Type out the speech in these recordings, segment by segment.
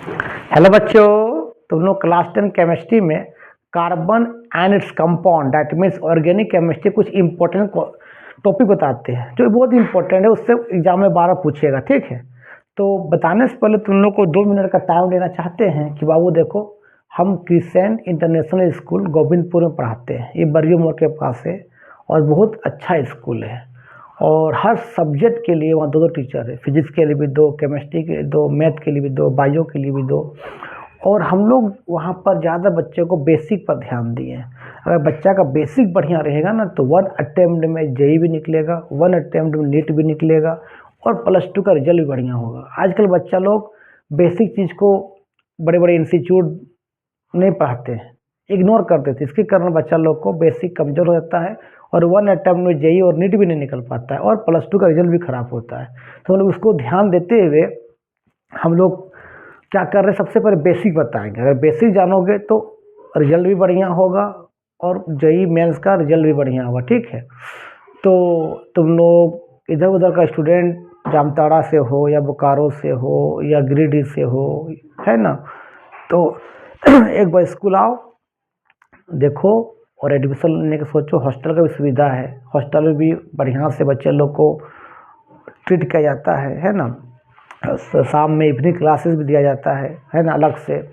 Hello बच्चों, तुम लोग क्लास 10 केमिस्ट्री में carbon and its compound that means organic chemistry कुछ इंपॉर्टेंट टॉपिक बताते हैं जो बहुत इंपॉर्टेंट है। उससे एग्जाम में 12 पूछेगा, ठीक है। तो बताने से पहले तुम लोग को 2 मिनट का टाइम लेना चाहते हैं कि बाबू देखो, हम क्रिसेंट इंटरनेशनल स्कूल गोविंदपुर में पढ़ाते हैं। ये बरियो मोड़ के पास है और बहुत अच्छा स्कूल है। और हर सब्जेक्ट के लिए वहाँ 2-2 टीचर है। फिजिक्स के लिए भी 2, केमिस्ट्री के 2, मैथ के लिए भी 2, बायो के लिए भी 2। और हम लोग वहाँ पर ज़्यादा बच्चे को बेसिक पर ध्यान दिए हैं। अगर बच्चा का बेसिक बढ़िया रहेगा ना तो 1 अटेम्प्ट में जेई भी निकलेगा, 1 अटेम्प्ट में नीट भी निकलेगा और +2 का रिजल्ट भी बढ़िया होगा। आजकल बच्चा लोग बेसिक चीज़ को बड़े बड़े इंस्टीट्यूट नहीं पढ़ाते हैं, इग्नोर कर देते। इसके कारण बच्चा लोग को बेसिक कमज़ोर हो जाता है और 1 अटेम्प्ट में जेई और नीट भी नहीं निकल पाता है और +2 का रिजल्ट भी ख़राब होता है। तो हम लोग उसको ध्यान देते हुए हम लोग क्या कर रहे हैं, सबसे पहले बेसिक बताएंगे। अगर बेसिक जानोगे तो रिजल्ट भी बढ़िया होगा और जेई मेंस का रिजल्ट भी बढ़िया होगा, ठीक है। तो तुम लोग इधर उधर का स्टूडेंट जामताड़ा से हो या बोकारो से हो या गिरिडीह से हो, है ना, तो एक बार स्कूल आओ, देखो और एडमिशन लेने का सोचो। हॉस्टल का भी सुविधा है, हॉस्टल में भी बढ़िया से बच्चे लोग को ट्रीट किया जाता है ना। शाम में इवनिंग क्लासेस भी दिया जाता है ना, अलग से।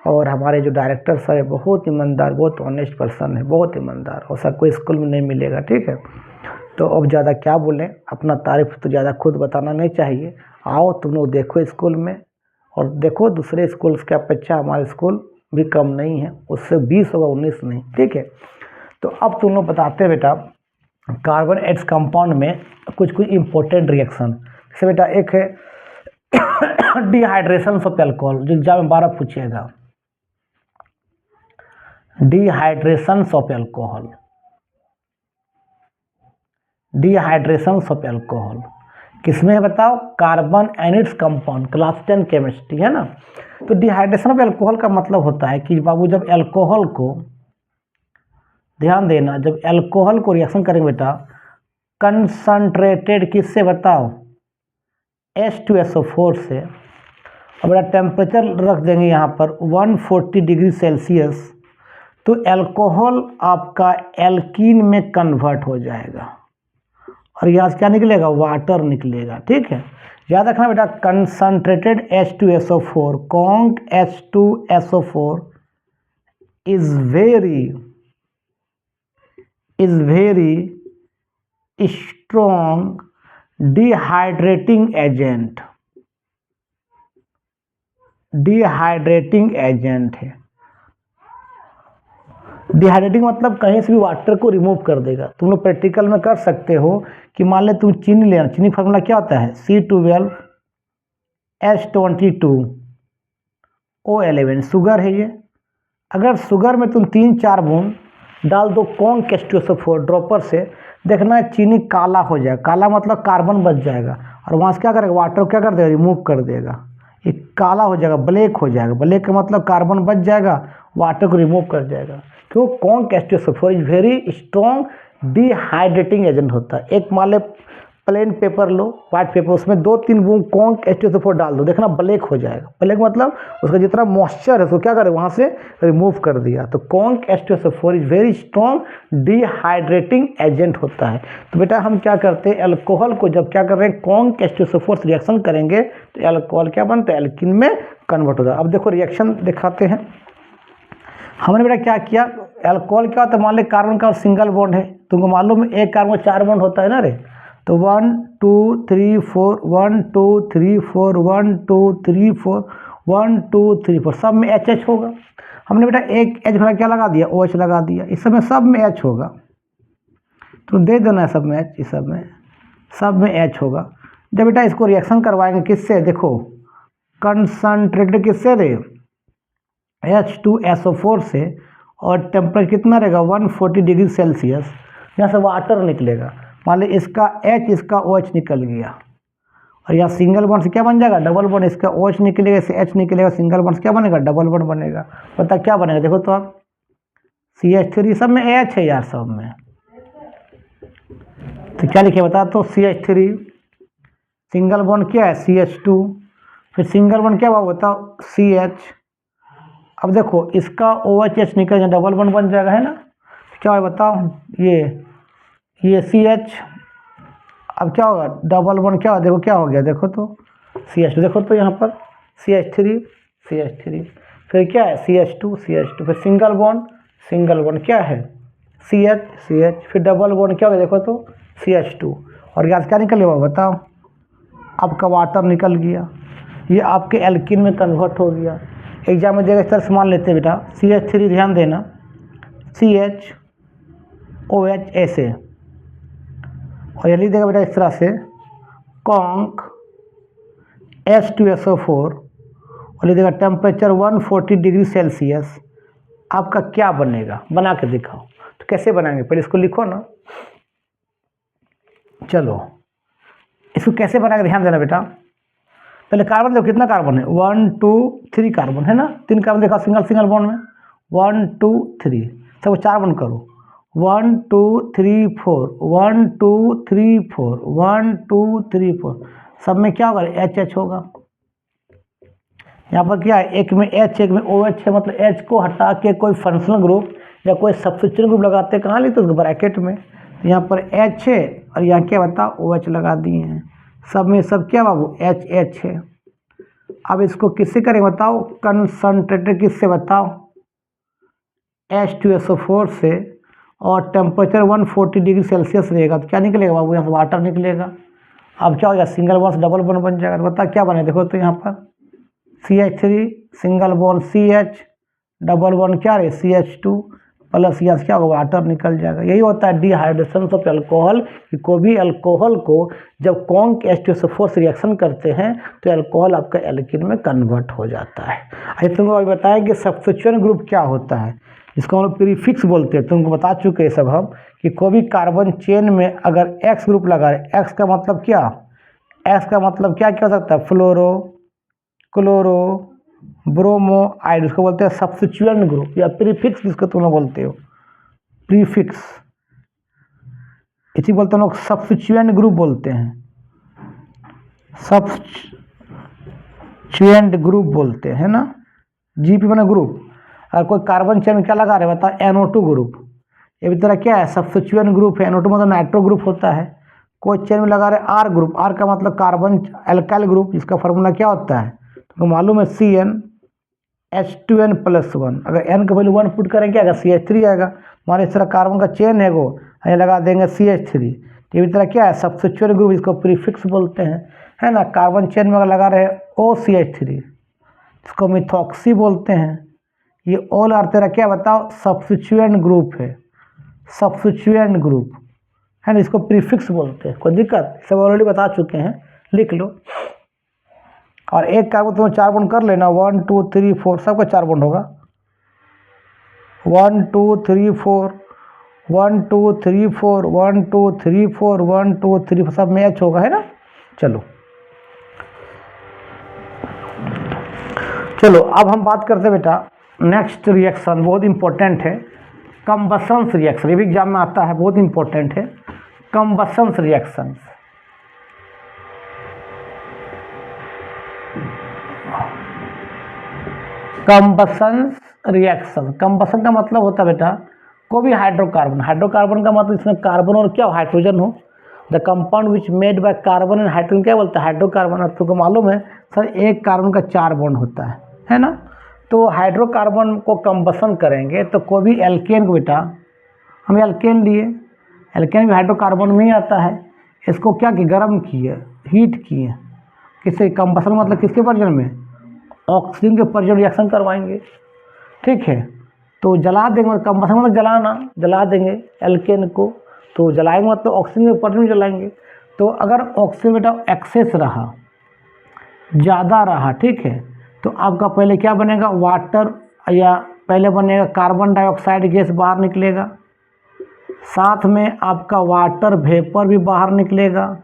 और हमारे जो डायरेक्टर सर है बहुत ईमानदार, बहुत ऑनेस्ट पर्सन है, बहुत ईमानदार, और सब कोई स्कूल में नहीं मिलेगा, ठीक है। तो अब ज़्यादा क्या बोलें, अपना तारीफ तो ज़्यादा खुद बताना नहीं चाहिए। आओ तुम लोग देखो स्कूल में, और देखो दूसरे स्कूल्स के अपेक्षा हमारे स्कूल भी कम नहीं है, उससे 20 होगा, 19 नहीं, ठीक है। तो अब तुम लोग बताते हैं बेटा, कार्बन एड्स कंपाउंड में कुछ कुछ इंपॉर्टेंट रिएक्शन। जैसे बेटा एक है डिहाइड्रेशन ऑफ एल्कोहल, जो एग्जाम में 12 पूछेगा। Dehydration of alcohol, dehydration of alcohol किसमें है बताओ? Carbon and its compound, class 10 chemistry, है ना। तो डिहाइड्रेशन ऑफ एल्कोहल का मतलब होता है कि बाबू जब एल्कोहल को, ध्यान देना, जब एल्कोहल को रिएक्शन करेंगे बेटा कंसंट्रेटेड किससे बताओ? H2SO4 से। अब बेटा टेम्परेचर रख देंगे यहाँ पर 140 डिग्री सेल्सियस, तो एल्कोहल आपका एल्कीन में कन्वर्ट हो जाएगा और यहाँ से क्या निकलेगा? वाटर निकलेगा, ठीक है। याद रखना बेटा, concentrated H2SO4, conc H2SO4 is very strong dehydrating agent, dehydrating agent है। डिहाइड्रेटिंग मतलब कहीं से भी वाटर को रिमूव कर देगा। तुम लोग प्रैक्टिकल में कर सकते हो कि मान ले तुम चीनी लेना, चीनी फार्मूला क्या होता है? C12H22O11, शुगर है ये। अगर शुगर में तुम 3-4 बूंद डाल दो कॉन्क H2SO4 ड्रॉपर से, देखना चीनी काला हो जाएगा। काला मतलब कार्बन बच जाएगा और वहाँ से क्या करेगा? वाटर क्या कर देगा? रिमूव कर देगा। ये काला हो जाएगा, ब्लैक हो जाएगा। ब्लैक का मतलब कार्बन बच जाएगा, वाटर को रिमूव कर जाएगा। क्यों? Conc H2SO4 is very strong dehydrating agent होता है। एक मान ले प्लेन पेपर लो, व्हाइट पेपर, उसमें 2-3 बूंद कॉन्क H2SO4 डाल दो, देखना ब्लैक हो जाएगा। ब्लैक मतलब उसका जितना मॉइस्चर है उसको क्या करे? वहाँ से रिमूव कर दिया। तो conc H2SO4 is very strong dehydrating agent होता है। तो बेटा हम क्या करते हैं, एल्कोहल को जब क्या कर रहे हैं, कॉन्क H2SO4 से रिएक्शन करेंगे तो एल्कोहल क्या बनता है? एल्कीन में कन्वर्ट होता है। अब देखो रिएक्शन दिखाते हैं। हमने बेटा क्या किया, एल्कोहल क्या होता है? मान लो कार्बन का सिंगल बॉन्ड है, तुमको मालूम है एक कार्बन 4 बॉन्ड होता है ना रे। तो 1 2 3 4 1 2 3 4 1 2 3 4 1 2 3 4, सब में H होगा। हमने बेटा एक H भरा क्या लगा दिया? OH लगा दिया। इस सब में H होगा, तो दे देना सब में H, इस सब में H होगा। जब बेटा इसको रिएक्शन करवाएंगे किससे? देखो कंसंट्रेटेड किससे रे? H2SO4 से, और टेम्परेचर कितना रहेगा? 140 डिग्री सेल्सियस। यहाँ से वाटर निकलेगा। मान ली इसका H, इसका OH निकल गया, और यहाँ सिंगल बॉन्ड से क्या बन जाएगा? Double bond. इसका OH निकलेगा, इससे H निकलेगा, सिंगल बॉन्ड से क्या बनेगा? डबल बॉन्ड बनेगा। पता क्या बनेगा? देखो तो आप, CH3, सब में H है यार, सब में। तो क्या लिखे बता? तो CH3, सिंगल बॉन्ड क्या है? CH2, फिर सिंगल बॉन्ड क्या हुआ बताओ, CH। अब देखो इसका OH निकल जाए, डबल बॉन्ड बन जाएगा, है ना। क्या है बताओ, ये CH। अब क्या होगा, डबल बॉन्ड क्या होगा, देखो क्या हो गया, देखो तो CH2, देखो तो यहाँ पर CH3, फिर क्या है CH2, फिर सिंगल बॉन्ड क्या है CH, फिर डबल बॉन्ड क्या हो गया, देखो तो CH2। और यहाँ से क्या निकल गया बताओ, आपका वाटर निकल गया, ये आपके एल्किन में कन्वर्ट हो गया। एग्जाम में देगा इस तरह से मान लेते हैं बेटा, CH3 ध्यान देना, CHOH ऐसे, और ये लिख देगा बेटा इस तरह से कॉन्क H2SO4, और लिख देगा टेम्परेचर 140 डिग्री सेल्सियस। आपका क्या बनेगा, बना के दिखाओ। तो कैसे बनाएंगे, पहले इसको लिखो ना। चलो इसको कैसे बनाएंगे ध्यान देना बेटा। पहले कार्बन देखो कितना कार्बन है, 1 2 3 कार्बन है ना, 3 कार्बन देखा सिंगल बॉन्ड में, 1 2 3, सबको 4 बॉन्ड करो, 1 2 3 4, 1 2 3 4, 1 2 3 4, सब में क्या होगा H होगा। यहाँ पर क्या है, एक में H एक में OH है, मतलब H को हटा के कोई फंक्शनल ग्रुप या कोई सब्स्टिट्यूशन ग्रुप लगाते हैं, कहाँ लिखते हैं ब्रैकेट में। तो यहाँ पर H है और यहाँ क्या बताओ OH लगा दिए हैं, सब में सब क्या बाबू H है। अब इसको किससे करेंगे बताओ, कंसंट्रेटेड किससे बताओ, H2SO4 से, और टेम्परेचर 140 डिग्री सेल्सियस रहेगा, तो क्या निकलेगा बाबू, यहाँ से वाटर निकलेगा। अब क्या हो गया, सिंगल बॉन्ड डबल बॉन्ड बन जाएगा। तो बता क्या बने, देखो तो यहाँ पर CH3 single bond CH, double bond क्या रहे CH2 प्लस यहाँ से क्या होगा, वाटर निकल जाएगा। यही होता है डिहाइड्रेशन ऑफ अल्कोहल, कि कोई भी अल्कोहल को जब कॉन्क H2SO4 से रिएक्शन करते हैं तो अल्कोहल आपका एल्किन में कन्वर्ट हो जाता है। अभी तुमको अभी बताएं कि सब्स्टिट्यूशन ग्रुप क्या होता है, इसको हम लोग प्रीफिक्स बोलते हैं। तुमको बता चुके हैं सब हम कि कोई भी कार्बन चेन में अगर X ग्रुप लगा रहे, X का मतलब क्या, X का मतलब क्या क्या हो सकता है, फ्लोरो, क्लोरो, ब्रोमो, आइड, उसको बोलते हैं सब्स्टिट्यूएंट ग्रुप या प्रीफिक्स, जिसको तुम लोग बोलते हो प्रीफिक्स, इसी बोलते हैं लोग सब्स्टिट्यूएंट ग्रुप बोलते हैं, सब्स्टिट्यूएंट ग्रुप बोलते हैं ना, GP बना ग्रुप। और कोई कार्बन चेन में क्या लगा रहे बताओ, NO2 ग्रुप, ये भी तरह क्या है सब्स्टिट्यूएंट ग्रुप है। NO2 मतलब नाइट्रो ग्रुप होता है। कोई चेन में लगा रहे R ग्रुप, R का मतलब कार्बन एल्काइल ग्रुप, इसका फॉर्मूला क्या होता है तो मालूम है CnH2n+1। अगर n का वैल्यू 1 पुट करेंगे क्या आएगा, CH3 आएगा। हमारे इस तरह कार्बन का चेन है वो, ये लगा देंगे CH3। ये भी तरह क्या है सब्स्टिट्यूएंट ग्रुप, इसको प्रीफिक्स बोलते हैं, है ना। कार्बन चेन में अगर लगा रहे OCH3, इसको मिथॉक्सी बोलते हैं। ये ऑल और तेरा क्या बताओ सब्स्टिट्यूएंट ग्रुप है, सब्स्टिट्यूएंट ग्रुप है ना, इसको प्रीफिक्स बोलते हैं। कोई दिक्कत, सब ऑलरेडी बता चुके हैं, लिख लो। और एक कार्बन तुम्हें 4 बॉन्ड कर लेना, 1 2 3 4, सबका 4 बॉन्ड होगा, 1 2 3 4, 1 2 3 4, 1 2 3 4, 1 2 3, सब मैच होगा, है ना। चलो अब हम बात करते हैं बेटा नेक्स्ट रिएक्शन, बहुत इंपॉर्टेंट है, कंबसन रिएक्शन। ये भी एग्जाम में आता है, बहुत इंपॉर्टेंट है combustion reaction. Combustion reaction, combustion का मतलब होता है बेटा कोई भी हाइड्रोकार्बन का मतलब इसमें कार्बन और क्या हाइड्रोजन हो। The compound which made by carbon and hydrogen क्या बोलता है, हाइड्रोकार्बन। और तुमको मालूम है सर एक कार्बन का 4 बॉन्ड होता है ना। तो हाइड्रोकार्बन को कंबसन करेंगे तो कोई भी एल्केन को बेटा, हम एल्केन लिए, एल्केन भी हाइड्रोकार्बन में ही आता है। इसको क्या किए, गर्म किए, हीट किए, किससे, कंबसन मतलब किसके वर्जन में, ऑक्सीजन के वर्जन रिएक्शन करवाएंगे, ठीक है। तो जला देंगे, कंबसन मतलब जलाना, जला देंगे एल्केन को, तो जलाएंगे मतलब ऑक्सीजन के वर्जन में जलाएंगे। तो अगर ऑक्सीजन बेटा एक्सेस रहा, ज़्यादा रहा, ठीक है, तो आपका पहले क्या बनेगा, वाटर, या पहले बनेगा कार्बन डाइऑक्साइड गैस बाहर निकलेगा, साथ में आपका वाटर वेपर भी बाहर निकलेगा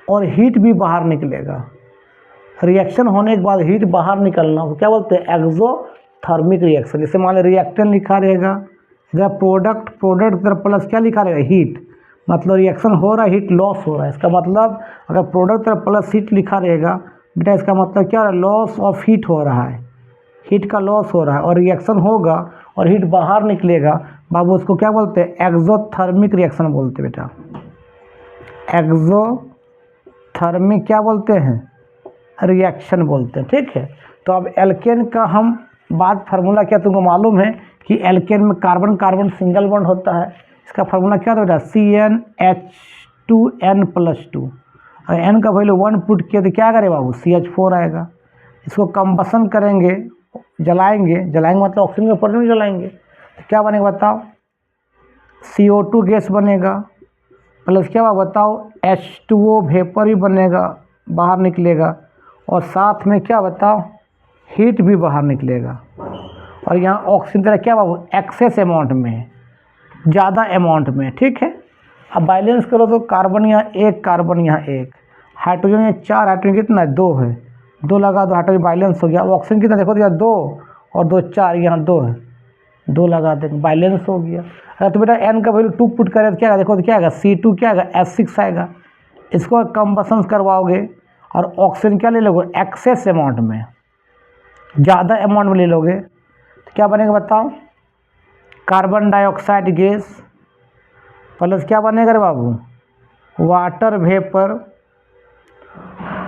और हीट भी बाहर निकलेगा। रिएक्शन होने के बाद हीट बाहर निकलना क्या बोलते हैं, एक्सोथर्मिक रिएक्शन। जैसे मान लो रिएक्टेंट लिखा रहेगा, इधर प्रोडक्ट इधर प्लस क्या लिखा रहेगा, हीट, मतलब रिएक्शन हो रहा है, हीट लॉस हो रहा है। इसका मतलब अगर प्रोडक्ट तरफ प्लस हीट लिखा रहेगा बेटा इसका मतलब क्या हो रहा है, लॉस ऑफ हीट हो रहा है, हीट का लॉस हो रहा है और रिएक्शन होगा और हीट बाहर निकलेगा बाबू, उसको क्या बोलते हैं, एक्सोथर्मिक रिएक्शन बोलते हैं बेटा। एक्सोथर्मिक क्या बोलते हैं, रिएक्शन बोलते हैं। ठीक है, तो अब एल्केन का हम बात, फार्मूला क्या तुमको मालूम है कि एल्केन में कार्बन कार्बन सिंगल बॉन्ड होता है। इसका फार्मूला क्या था बेटा, CnH2n+2। और n का वैल्यू 1 पुट किया तो क्या करे बाबू, CH4 आएगा। इसको कंबसन करेंगे, जलाएंगे मतलब ऑक्सीजन के ऊपर नहीं जलाएंगे, तो क्या बनेगा बताओ, CO2 गैस बनेगा, प्लस क्या हुआ बताओ, H2O वेपर भी बनेगा, बाहर निकलेगा, और साथ में क्या बताओ, हीट भी बाहर निकलेगा। और यहाँ ऑक्सीजन तरह क्या बाबू, एक्सेस अमाउंट में है, ज़्यादा अमाउंट में। ठीक है, अब बैलेंस करो तो कार्बन यहाँ 1, कार्बन यहाँ 1, हाइड्रोजन यहाँ 4, हाइड्रोजन कितना है 2 है, 2 लगा दो, हाइड्रोजन बैलेंस हो गया। ऑक्सीजन कितना देखो तो यहाँ 2 और 2 4, यहाँ 2 है, 2 लगा देंगे, बैलेंस हो गया। अगर तो बेटा n का वैल्यू 2 पुट करें तो क्या देखो तो क्या आएगा, C2 क्या आएगा, H6 आएगा। इसको कंबसन करवाओगे और ऑक्सीजन क्या ले लोगे, एक्सेस अमाउंट में, ज़्यादा अमाउंट में ले लोगे तो क्या बनेगा बताओ, कार्बन डाइऑक्साइड गैस प्लस क्या बनेगा रे बाबू, वाटर वेपर,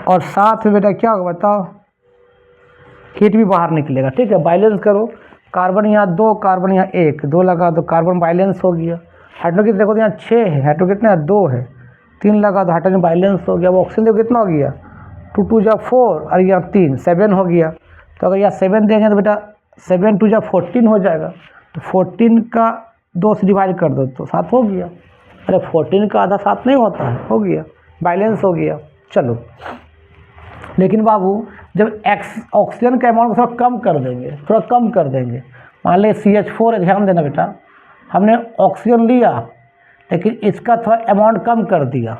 और साथ में बेटा क्या होगा बताओ, हीट भी बाहर निकलेगा। ठीक है, बैलेंस करो, कार्बन यहाँ 2, कार्बन यहाँ 1, 2 लगा दो, कार्बन बैलेंस हो गया। हाइड्रोजन देखो तो यहाँ 6 है, हाइड्रोजन कितना है 2 है, 3 लगा दो, हाइड्रोजन बैलेंस हो गया। वो ऑक्सीजन देखो कितना हो गया, 2 2 जा 4 और यहाँ 3 7 हो गया। तो अगर यहाँ 7 देंगे तो बेटा 7 2 जा 14 हो जाएगा, तो 14 का 2 से डिवाइड कर दो तो 7 हो गया। अरे 14 का आधा 7 नहीं होता है, हो गया, बैलेंस हो गया। चलो, लेकिन बाबू जब ऑक्सीजन का अमाउंट थोड़ा कम कर देंगे, थोड़ा कम कर देंगे, मान लें CH4 है, ध्यान देना बेटा, हमने ऑक्सीजन लिया लेकिन इसका थोड़ा अमाउंट कम कर दिया,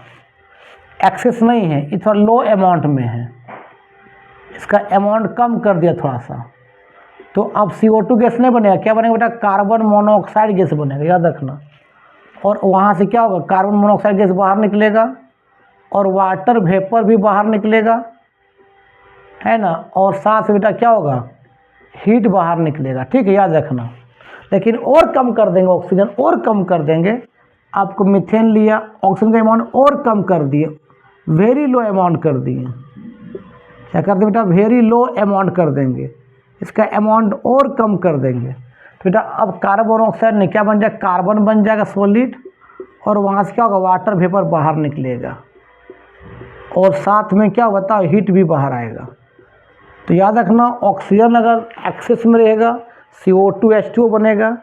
एक्सेस नहीं है, ये थोड़ा लो अमाउंट में है, इसका अमाउंट कम कर दिया थोड़ा सा, तो अब CO2 गैस नहीं बनेगा, क्या बनेगा बेटा, कार्बन मोनोऑक्साइड गैस बनेगा, याद रखना। और वहाँ से क्या होगा, कार्बन मोनोऑक्साइड गैस बाहर निकलेगा और वाटर वेपर भी बाहर निकलेगा, है ना, और साथ में बेटा क्या होगा, हीट बाहर निकलेगा। ठीक है, याद रखना। लेकिन और कम कर देंगे ऑक्सीजन, और कम कर देंगे, आपको मीथेन लिया, ऑक्सीजन का अमाउंट और कम कर दिए, वेरी लो अमाउंट कर दिए, क्या कर दें बेटा, वेरी लो अमाउंट कर देंगे, इसका अमाउंट और कम कर देंगे, तो बेटा अब कार्बन मोनोऑक्साइड ने क्या बन जाएगा, कार्बन बन जाएगा सॉलिड, और वहाँ से क्या होगा, वाटर वेपर बाहर निकलेगा, और साथ में क्या बताओ, हीट भी बाहर आएगा। तो याद रखना, ऑक्सीजन अगर एक्सेस में रहेगा CO2 H2O बनेगा,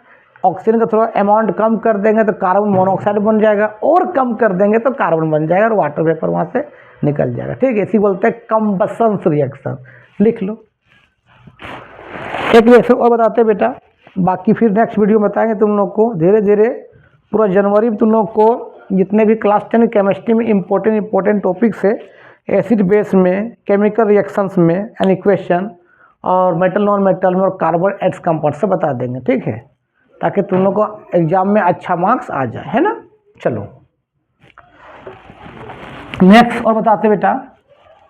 ऑक्सीजन का थोड़ा अमाउंट कम कर देंगे तो कार्बन मोनोऑक्साइड बन जाएगा, और कम कर देंगे तो कार्बन बन जाएगा और वाटर वेपर वहाँ से निकल जाएगा। ठीक है, इसी बोलते हैं कंबसन रिएक्शन, लिख लो। एक रिएक्शन और बताते हैं बेटा, बाकी फिर नेक्स्ट वीडियो में बताएंगे तुम लोग को, धीरे धीरे पूरा जनवरी में तुम लोग को जितने भी क्लास 10 केमिस्ट्री में इम्पोर्टेंट टॉपिक्स है, एसिड बेस में, केमिकल रिएक्शंस में, एन इक्वेशन, और मेटल नॉन मेटल में, और कार्बन एड्स कंपाउंड से बता देंगे। ठीक है, ताकि तुम लोग को एग्जाम में अच्छा मार्क्स आ जाए, है ना। चलो नेक्स्ट और बताते बेटा,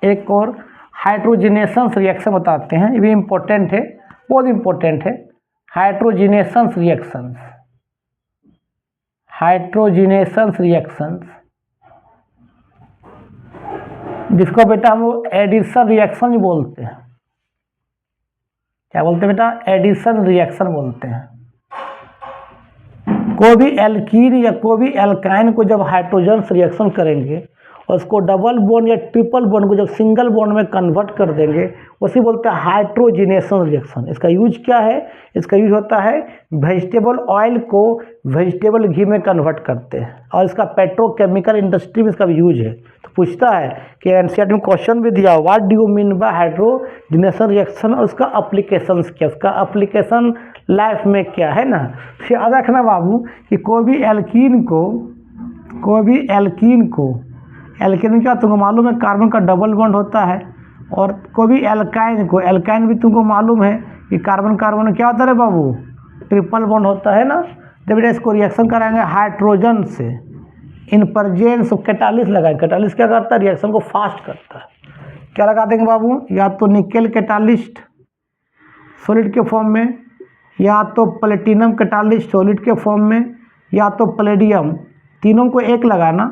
एक और हाइड्रोजिनेशन रिएक्शन बताते हैं, ये भी इम्पोर्टेंट है, बहुत इम्पोर्टेंट है। हाइड्रोजिनेशन रिएक्शंस, हाइड्रोजिनेशन रिएक्शंस, जिसको बेटा हम लोग एडिशन रिएक्शन बोलते हैं। क्या बोलते हैं बेटा, एडिशन रिएक्शन बोलते हैं। कोई भी एल्कीन या कोई भी एल्काइन को जब हाइड्रोजन रिएक्शन करेंगे और उसको डबल बॉन्ड या ट्रिपल बॉन्ड को जब सिंगल बॉन्ड में कन्वर्ट कर देंगे, उसी बोलते हैं हाइड्रोजिनेशन रिएक्शन। इसका यूज क्या है, इसका यूज होता है वेजिटेबल ऑयल को वेजिटेबल घी में कन्वर्ट करते हैं, और इसका पेट्रोकेमिकल इंडस्ट्री में इसका यूज है। तो पूछता है कि एनसीईआरटी में क्वेश्चन भी दिया, what do you mean by hydrogenation reaction, और उसका एप्लीकेशन क्या, उसका एप्लीकेशन लाइफ में क्या है ना। फिर याद रखना बाबू कि कोई भी एल्कीन क्या तुमको मालूम है, कार्बन का डबल बॉन्ड होता है, और कोई भी एल्काइन भी तुमको मालूम है कि कार्बन कार्बन क्या होता है बाबू, ट्रिपल बॉन्ड होता है ना। जब इसको रिएक्शन कराएंगे हाइड्रोजन से इन प्रेजेंस ऑफ कैटालिस्ट लगाएंगे, कैटालिस्ट क्या करता है, रिएक्शन को फास्ट करता है। क्या लगा देंगे बाबू, या तो निकेल कैटालिस्ट सॉलिड के फॉर्म में, या तो प्लेटिनम कैटालिस्ट सॉलिड के फॉर्म में, या तो प्लेडियम, तीनों को एक लगाना,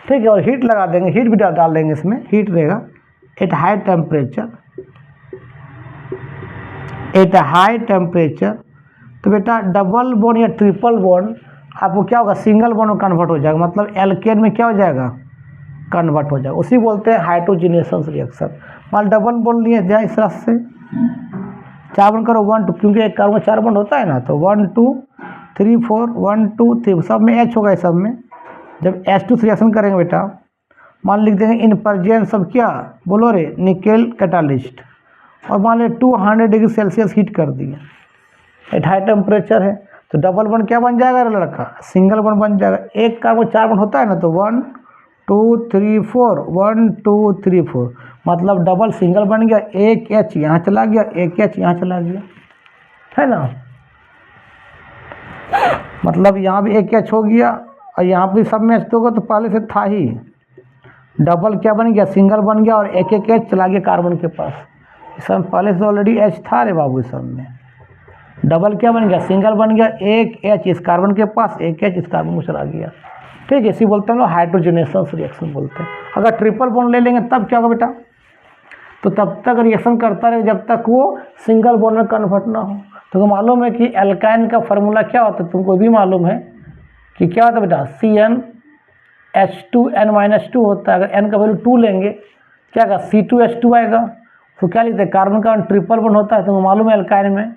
ठीक है। और हीट लगा देंगे, हीट भी डाल देंगे इसमें, हीट रहेगा at high temperature, at high temperature. तो बेटा डबल बॉन्ड या ट्रिपल बॉन्ड आपको क्या होगा, सिंगल बॉन्ड में कन्वर्ट हो जाएगा, मतलब एल्केन में क्या हो जाएगा, कन्वर्ट हो जाएगा। उसी बोलते हैं हाइड्रोजनेशन रिएक्शन। मान डबल बॉन्ड लिए जाए इस तरह से, 4 बॉन्ड करो 1 2, क्योंकि एक कार्बन 4 बॉन्ड होता है ना, तो 1 2 3 4 1 2 3 सब में H होगा, सब में। जब H2 रिएक्शन करेंगे बेटा, मान लिख देंगे इन प्रेजेंस ऑफ क्या, बोलो रे, निकेल कैटालिस्ट, और मान ले 200 डिग्री सेल्सियस हीट कर दिए, एट हाई टेम्परेचर है, तो डबल बॉन्ड क्या बन जाएगा लड़का, सिंगल बॉन्ड बन जाएगा। एक कार्बन 4 बॉन्ड होता है ना, तो 1 2 3 4 1 2 3 4, मतलब डबल सिंगल बन गया, एक H यहाँ चला गया, एक H यहाँ चला गया, है ना। मतलब यहाँ भी एक H हो गया, और यहाँ भी सब में H होगा, तो पहले से था ही। डबल क्या बन गया, सिंगल बन गया, और एक एक H चला गया कार्बन के पास। इस सब पहले से ऑलरेडी H था रे बाबू, इस सब में डबल क्या बन गया, सिंगल बन गया, एक H इस कार्बन के पास, एक H इस कार्बन को चला गया, ठीक है। इसी बोलते हैं लोग हाइड्रोजनेशन रिएक्शन बोलते हैं। अगर ट्रिपल बॉन्ड ले लेंगे तब क्या होगा बेटा, तो तब तक रिएक्शन करता रहे जब तक वो सिंगल बॉन्ड में कन्वर्ट ना हो। तो मालूम है कि एल्काइन का फार्मूला क्या होता है, तुमको भी मालूम है कि क्या होता है बेटा, CnH2n-2 होता है। अगर n का वैल्यू 2 लेंगे क्या होगा, C2H2 आएगा। तो क्या लिखते हैं, कार्बन का ट्रिपल बॉन्ड होता है, तुमको मालूम है एल्काइन में,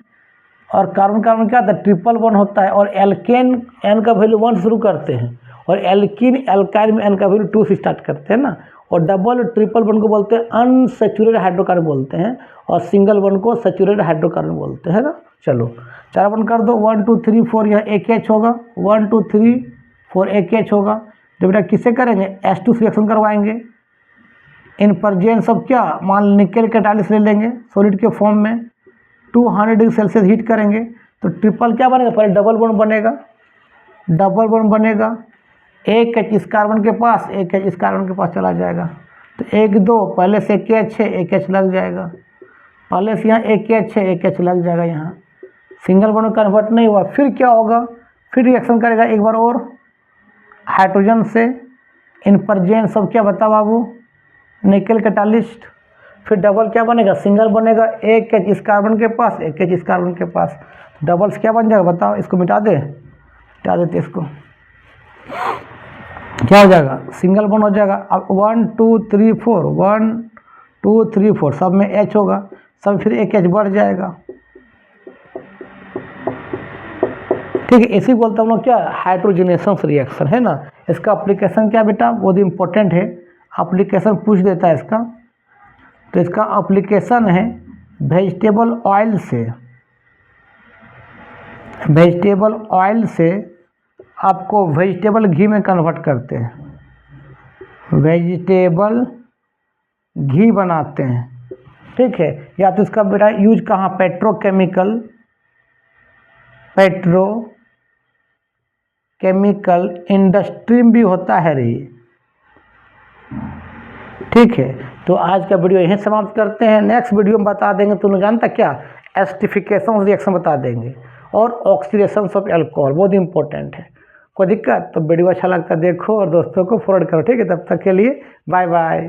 और कार्बन कार्बन क्या होता है, ट्रिपल बॉन्ड होता है। और एल्केन n का वैल्यू 1 शुरू करते हैं, और एल्कीन एल्काइन में n का वैल्यू 2 से स्टार्ट करते हैं ना। और डबल ट्रिपल बॉन्ड को बोलते हैं अनसैचुरेटेड हाइड्रोकार्बन बोलते हैं, और सिंगल बॉन्ड को सैचुरेटेड हाइड्रोकार्बन बोलते हैं ना। चलो 4 बॉन्ड कर दो, 1 2 3 4, यह एक H होगा, 1 2 3 4 एक H होगा। जब बेटा किसे करेंगे, H2 रिएक्शन करवाएंगे इन प्रेजेंस ऑफ क्या, मान निकेल कैटालिस्ट ले लेंगे सॉलिड के फॉर्म में, 200 डिग्री सेल्सियस हीट करेंगे, तो ट्रिपल क्या बनेगा, पहले डबल बॉन्ड बनेगा, डबल बॉन्ड बनेगा, एक H इस कार्बन के पास, एक H इस कार्बन के पास चला जाएगा, तो 1 2 पहले से एक H है, एक H लग जाएगा, पहले से यहाँ एक H है, एक H लग जाएगा, यहाँ सिंगल बॉन्ड कन्वर्ट नहीं हुआ। फिर क्या होगा, फिर रिएक्शन करेगा एक बार और हाइड्रोजन से इन प्रेजेंस ऑफ क्या बता बाबू, निकेल कैटालिस्ट। फिर डबल क्या बनेगा, सिंगल बनेगा, एक H इस कार्बन के पास, एक H इस कार्बन के पास, डबल्स क्या बन जाएगा बताओ, इसको मिटा देते इसको, क्या हो जाएगा, सिंगल बॉन्ड हो जाएगा। अब 1 2 3 4 1 2 3 4 सब में H होगा, सब फिर एक H बढ़ जाएगा, ठीक है। इसी बोलते हम लोग क्या, हाइड्रोजनेशन रिएक्शन, है ना। इसका एप्लीकेशन क्या बेटा, बहुत इंपॉर्टेंट है, एप्लीकेशन पूछ देता है इसका। तो इसका एप्लीकेशन है वेजिटेबल ऑयल से आपको वेजिटेबल घी में कन्वर्ट करते हैं, वेजिटेबल घी बनाते हैं, ठीक है। या तो इसका बेटा यूज कहाँ, पेट्रोकेमिकल इंडस्ट्री में भी होता है रे, ठीक है। तो आज का वीडियो यहीं समाप्त करते हैं। नेक्स्ट वीडियो में बता देंगे, तुम जानता क्या, एसिडिफिकेशन रिएक्शन बता देंगे, और ऑक्सीडेशन ऑफ अल्कोहल, बहुत इंपॉर्टेंट है। कोई दिक्कत तो वीडियो अच्छा लगता है देखो और दोस्तों को फॉरवर्ड करो, ठीक है। तब तक के लिए बाय बाय।